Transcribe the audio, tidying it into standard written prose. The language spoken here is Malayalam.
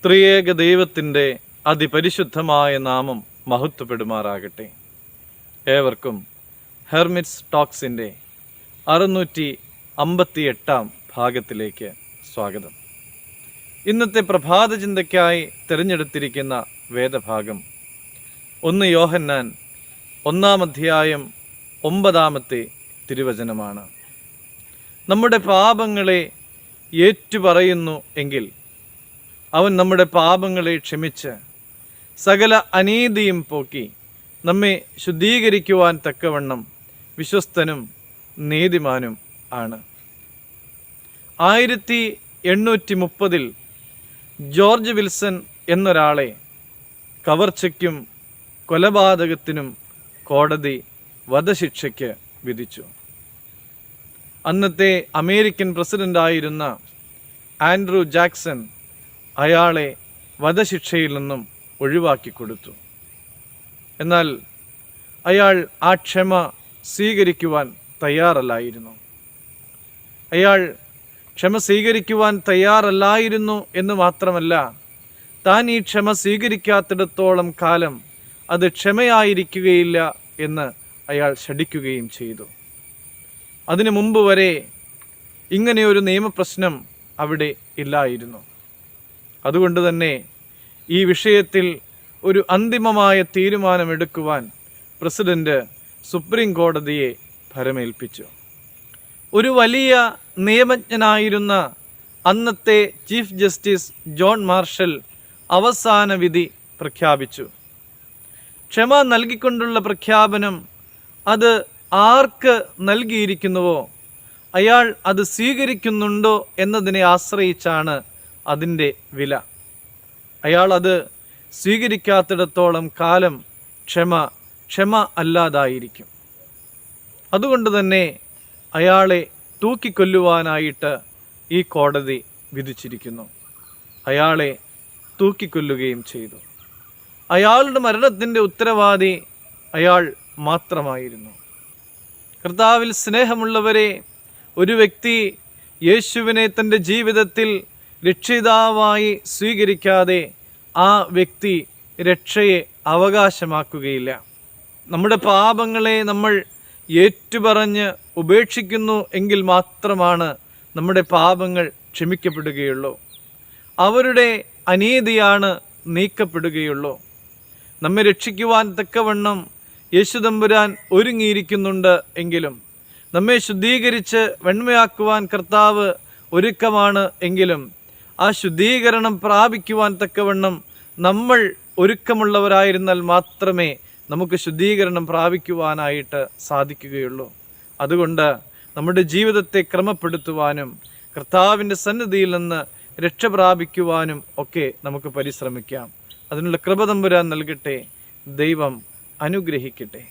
ത്രിയേക ദൈവത്തിൻ്റെ അതിപരിശുദ്ധമായ നാമം മഹത്വപ്പെടുമാറാകട്ടെ. ഏവർക്കും ഹെർമിറ്റ്സ് ടോക്സിൻ്റെ 658 ഭാഗത്തിലേക്ക് സ്വാഗതം. ഇന്നത്തെ പ്രഭാത ചിന്തയ്ക്കായി തിരഞ്ഞെടുത്തിരിക്കുന്ന വേദഭാഗം 1 യോഹന്നാൻ 1 അധ്യായം 9 തിരുവചനമാണ്. നമ്മുടെ പാപങ്ങളെ ഏറ്റുപറയുന്നു എങ്കിൽ അവൻ നമ്മുടെ പാപങ്ങളെ ക്ഷമിച്ച് സകല അനീതിയും പോക്കി നമ്മെ ശുദ്ധീകരിക്കുവാൻ തക്കവണ്ണം വിശ്വസ്തനും നീതിമാനും ആണ്. 1830 ജോർജ് വിൽസൺ എന്നൊരാളെ കവർച്ചയ്ക്കും കൊലപാതകത്തിനും കോടതി വധശിക്ഷയ്ക്ക് വിധിച്ചു. അന്നത്തെ അമേരിക്കൻ പ്രസിഡൻ്റായിരുന്ന ആൻഡ്രൂ ജാക്സൺ അയാളെ വധശിക്ഷയിൽ നിന്നും ഒഴിവാക്കി കൊടുത്തു. എന്നാൽ അയാൾ ആ ക്ഷമ സ്വീകരിക്കുവാൻ തയ്യാറല്ലായിരുന്നു. അയാൾ ക്ഷമ സ്വീകരിക്കുവാൻ തയ്യാറല്ലായിരുന്നു എന്ന് മാത്രമല്ല, താൻ ഈ ക്ഷമ സ്വീകരിക്കാത്തിടത്തോളം കാലം അത് ക്ഷമയായിരിക്കുകയില്ല എന്ന് അയാൾ ശഠിക്കുകയും ചെയ്തു. അതിനു മുമ്പ് വരെ ഇങ്ങനെയൊരു നിയമപ്രശ്നം അവിടെ ഇല്ലായിരുന്നു. അതുകൊണ്ട് തന്നെ ഈ വിഷയത്തിൽ ഒരു അന്തിമമായ തീരുമാനമെടുക്കുവാൻ പ്രസിഡന്റ് സുപ്രീം കോടതിയെ ഭരമേൽപ്പിച്ചു. ഒരു വലിയ നിയമജ്ഞനായിരുന്ന അന്നത്തെ ചീഫ് ജസ്റ്റിസ് ജോൺ മാർഷൽ അവസാന വിധി പ്രഖ്യാപിച്ചു. ക്ഷമ നൽകിക്കൊണ്ടുള്ള പ്രഖ്യാപനം അത് ആർക്ക് നൽകിയിരിക്കുന്നുവോ അയാൾ അത് സ്വീകരിക്കുന്നുണ്ടോ എന്നതിനെ ആശ്രയിച്ചാണ് അതിൻ്റെ വില. അയാൾ അത് സ്വീകരിക്കാത്തിടത്തോളം കാലം ക്ഷമ അല്ലാതായിരിക്കും. അതുകൊണ്ട് തന്നെ അയാളെ തൂക്കിക്കൊല്ലുവാനായിട്ട് ഈ കോടതി വിധിച്ചിരിക്കുന്നു. അയാളെ തൂക്കിക്കൊല്ലുകയും ചെയ്തു. അയാളുടെ മരണത്തിൻ്റെ ഉത്തരവാദി അയാൾ മാത്രമായിരുന്നു. കർത്താവിൽ സ്നേഹമുള്ളവരെ, ഒരു വ്യക്തി യേശുവിനെ തൻ്റെ ജീവിതത്തിൽ രക്ഷിതാവായി സ്വീകരിക്കാതെ ആ വ്യക്തി രക്ഷയെ അവകാശമാക്കുകയില്ല. നമ്മുടെ പാപങ്ങളെ നമ്മൾ ഏറ്റുപറഞ്ഞ് ഉപേക്ഷിക്കുന്നു എങ്കിൽ മാത്രമാണ് നമ്മുടെ പാപങ്ങൾ ക്ഷമിക്കപ്പെടുകയുള്ളൂ. അവരുടെ അനീതിയാണ് നീക്കപ്പെടുകയുള്ളൂ. നമ്മെ രക്ഷിക്കുവാൻ തക്കവണ്ണം യേശുതമ്പുരാൻ ഒരുങ്ങിയിരിക്കുന്നുണ്ട് എങ്കിലും, നമ്മെ ശുദ്ധീകരിച്ച് വെണ്മയാക്കുവാൻ കർത്താവ് ഒരുക്കമാണ് എങ്കിലും, ആ ശുദ്ധീകരണം പ്രാപിക്കുവാൻ തക്കവണ്ണം നമ്മൾ ഒരുക്കമുള്ളവരായിരുന്നാൽ മാത്രമേ നമുക്ക് ശുദ്ധീകരണം പ്രാപിക്കുവാനായിട്ട് സാധിക്കുകയുള്ളൂ. അതുകൊണ്ട് നമ്മുടെ ജീവിതത്തെ ക്രമപ്പെടുത്തുവാനും കർത്താവിൻ്റെ സന്നിധിയിൽ നിന്ന് രക്ഷ പ്രാപിക്കുവാനും ഒക്കെ നമുക്ക് പരിശ്രമിക്കാം. അതിനുള്ള കൃപ തമ്പുരാൻ നൽകട്ടെ. ദൈവം അനുഗ്രഹിക്കട്ടെ.